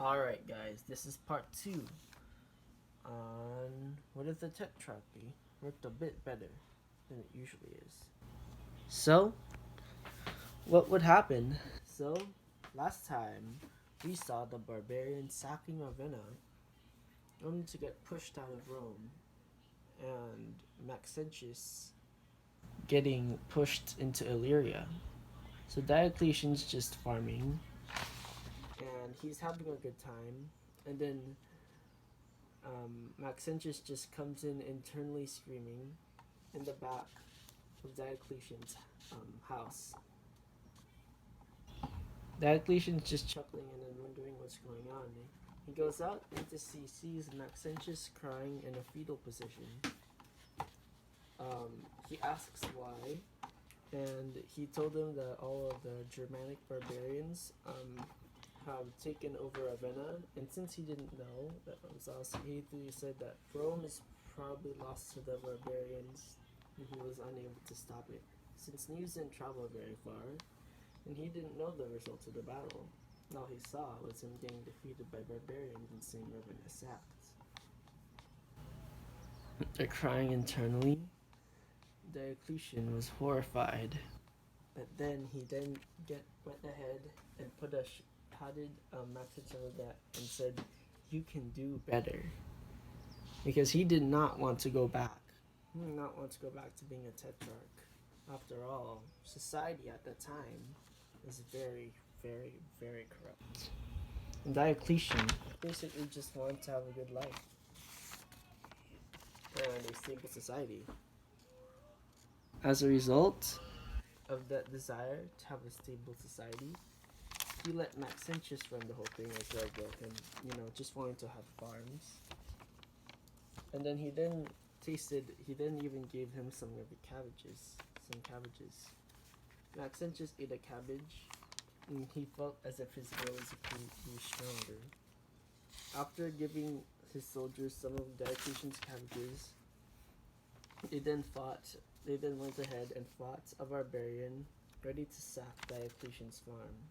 Alright guys, this is part 2 on what if the tetrarchy worked a bit better than it usually is. So, what would happen? So, last time we saw the barbarians sacking Ravenna only to get pushed out of Rome, and Maxentius getting pushed into Illyria. So Diocletian's just farming, and he's having a good time, and then Maxentius just comes in internally screaming in the back of Diocletian's house. Diocletian's just chuckling and then wondering what's going on. He goes out and sees Maxentius crying in a fetal position. He asks why, and he told him that all of the Germanic barbarians have taken over Ravenna, and since he didn't know, he said that Rome is probably lost to the barbarians, and he was unable to stop it, since news didn't travel very far, and he didn't know the result of the battle. All he saw was him getting defeated by barbarians and seeing Ravenna sacked. They're crying internally. Diocletian was horrified, but then he went ahead and patted Maxentius on the back and said, "You can do better," because he did not want to go back. He did not want to go back to being a tetrarch. After all, society at that time was very, very, very corrupt. And Diocletian basically just wanted to have a good life and a stable society. As a result of that desire to have a stable society, he let Maxentius run the whole thing as well, and just wanting to have farms. And then he then even gave him some cabbages. Maxentius ate a cabbage, and he felt as if his bones grew stronger. After giving his soldiers some of Diocletian's cabbages, they then went ahead and fought a barbarian ready to sack Diocletian's farm.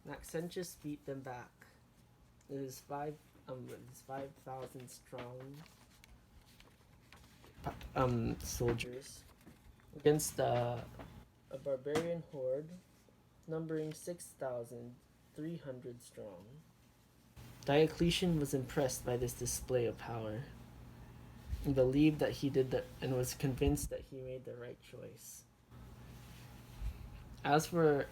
Maxentius beat them back. It was 5,000 strong soldiers against a barbarian horde numbering 6,300 strong. Diocletian was impressed by this display of power. He believed that he did that and was convinced that he made the right choice. As for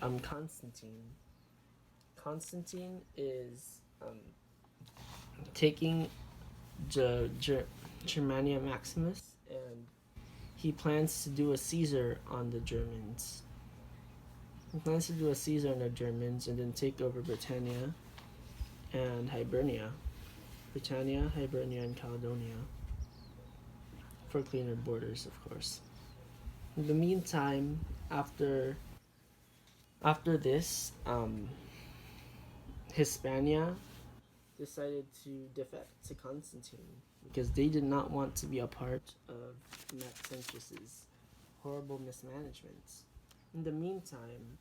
Constantine is taking Germania Maximus, and he plans to do a Caesar on the Germans. And then take over Britannia and Hibernia. And Caledonia. For cleaner borders, of course. In the meantime, after this, Hispania decided to defect to Constantine because they did not want to be a part of Maxentius's horrible mismanagement. In the meantime,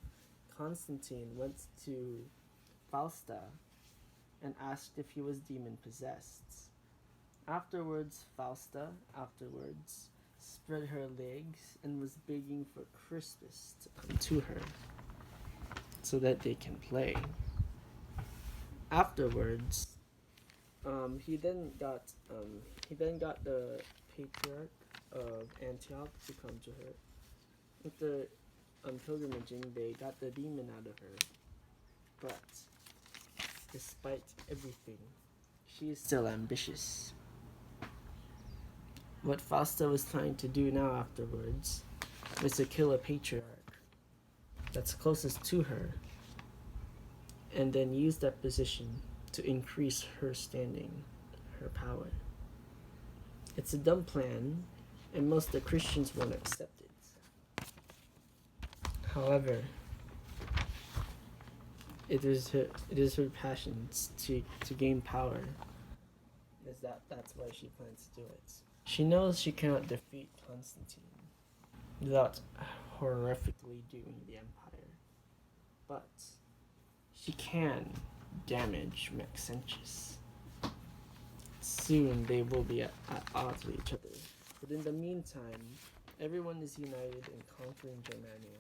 Constantine went to Fausta and asked if he was demon-possessed. Afterwards, Fausta spread her legs and was begging for Crispus to come to her so that they can play. Afterwards, he then got the patriarch of Antioch to come to her. After pilgrimaging, they got the demon out of her. But despite everything, she is still ambitious. What Fausta was trying to do now afterwards was to kill a patriarch that's closest to her, and then use that position to increase her standing, her power. It's a dumb plan, and most of the Christians won't accept it. However, it is her passion to gain power. That's why she plans to do it. She knows she cannot defeat Constantine without horrifically dooming the empire, but she can damage Maxentius. Soon they will be at odds with each other. But in the meantime, everyone is united in conquering Germania.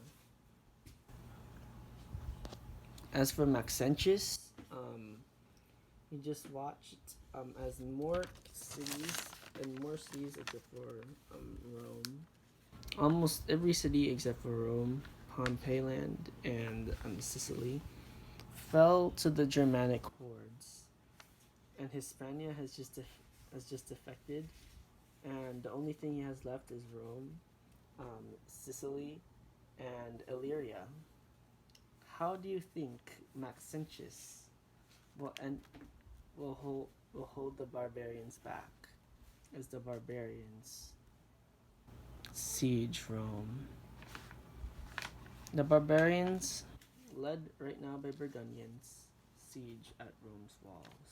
As for Maxentius, he just watched as more cities except for Rome. Almost every city except for Rome, Pompeyland, and Sicily fell to the Germanic hordes, and Hispania has just defected, and the only thing he has left is Rome, Sicily, and Illyria. How do you think Maxentius will hold the barbarians back as the barbarians siege Rome? The barbarians, led right now by Burgundians, siege at Rome's walls.